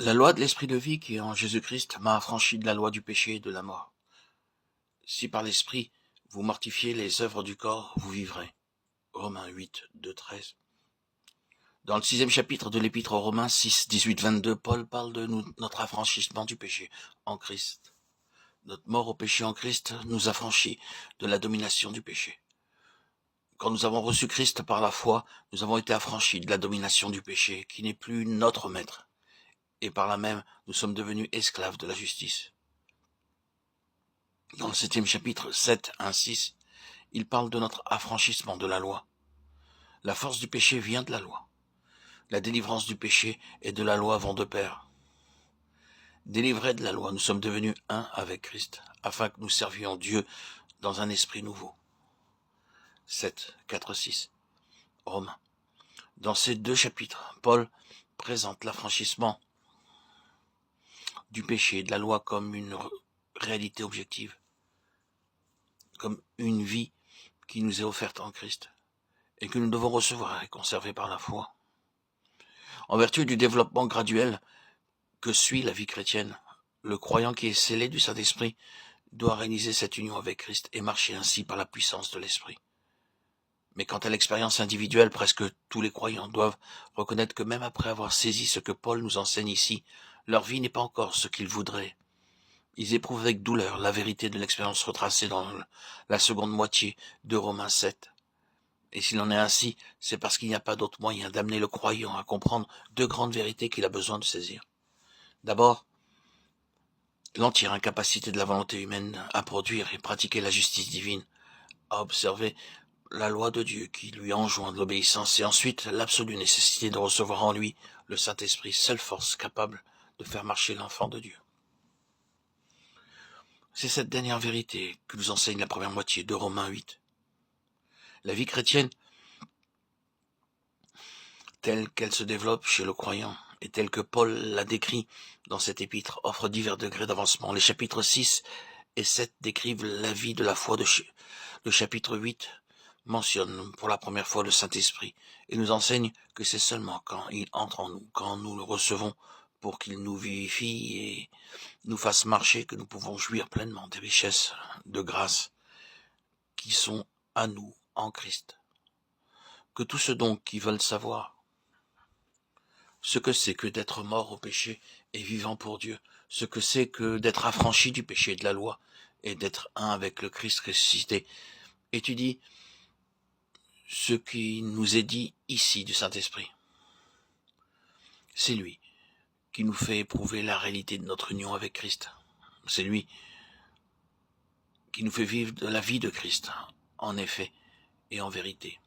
La loi de l'esprit de vie qui est en Jésus-Christ m'a affranchi de la loi du péché et de la mort. Si par l'esprit vous mortifiez les œuvres du corps, vous vivrez. Romains 8, 2, 13. Dans le 6e chapitre de l'épître aux Romains 6, 18, 22, Paul parle de notre affranchissement du péché en Christ. Notre mort au péché en Christ nous affranchit de la domination du péché. Quand nous avons reçu Christ par la foi, nous avons été affranchis de la domination du péché, qui n'est plus notre maître. Et par là même, nous sommes devenus esclaves de la justice. Dans le 7e chapitre 7, 1, 6, il parle de notre affranchissement de la loi. La force du péché vient de la loi. La délivrance du péché et de la loi vont de pair. Délivrés de la loi, nous sommes devenus un avec Christ, afin que nous servions Dieu dans un esprit nouveau. 7, 4, 6. Romains. Dans ces deux chapitres, Paul présente l'affranchissement du péché et de la loi comme une réalité objective, comme une vie qui nous est offerte en Christ et que nous devons recevoir et conserver par la foi. En vertu du développement graduel que suit la vie chrétienne, le croyant qui est scellé du Saint-Esprit doit réaliser cette union avec Christ et marcher ainsi par la puissance de l'Esprit. Mais quant à l'expérience individuelle, presque tous les croyants doivent reconnaître que même après avoir saisi ce que Paul nous enseigne ici, leur vie n'est pas encore ce qu'ils voudraient. Ils éprouvent avec douleur la vérité de l'expérience retracée dans la seconde moitié de Romains 7. Et s'il en est ainsi, c'est parce qu'il n'y a pas d'autre moyen d'amener le croyant à comprendre deux grandes vérités qu'il a besoin de saisir. D'abord, l'entière incapacité de la volonté humaine à produire et pratiquer la justice divine, à observer la loi de Dieu qui lui enjoint de l'obéissance, et ensuite l'absolue nécessité de recevoir en lui le Saint-Esprit, seule force capable de faire marcher l'enfant de Dieu. C'est cette dernière vérité que nous enseigne la première moitié de Romains 8. La vie chrétienne, telle qu'elle se développe chez le croyant, et telle que Paul l'a décrit dans cet épître, offre divers degrés d'avancement. Les chapitres 6 et 7 décrivent la vie de la foi. Le chapitre 8 mentionne pour la première fois le Saint-Esprit et nous enseigne que c'est seulement quand il entre en nous, quand nous le recevons pour qu'il nous vivifie et nous fasse marcher, que nous pouvons jouir pleinement des richesses de grâce qui sont à nous en Christ. Que tous ceux donc qui veulent savoir ce que c'est que d'être mort au péché et vivant pour Dieu, ce que c'est que d'être affranchi du péché et de la loi et d'être un avec le Christ ressuscité, étudie ce qui nous est dit ici du Saint-Esprit. C'est lui qui nous fait éprouver la réalité de notre union avec Christ. C'est lui qui nous fait vivre de la vie de Christ, en effet et en vérité.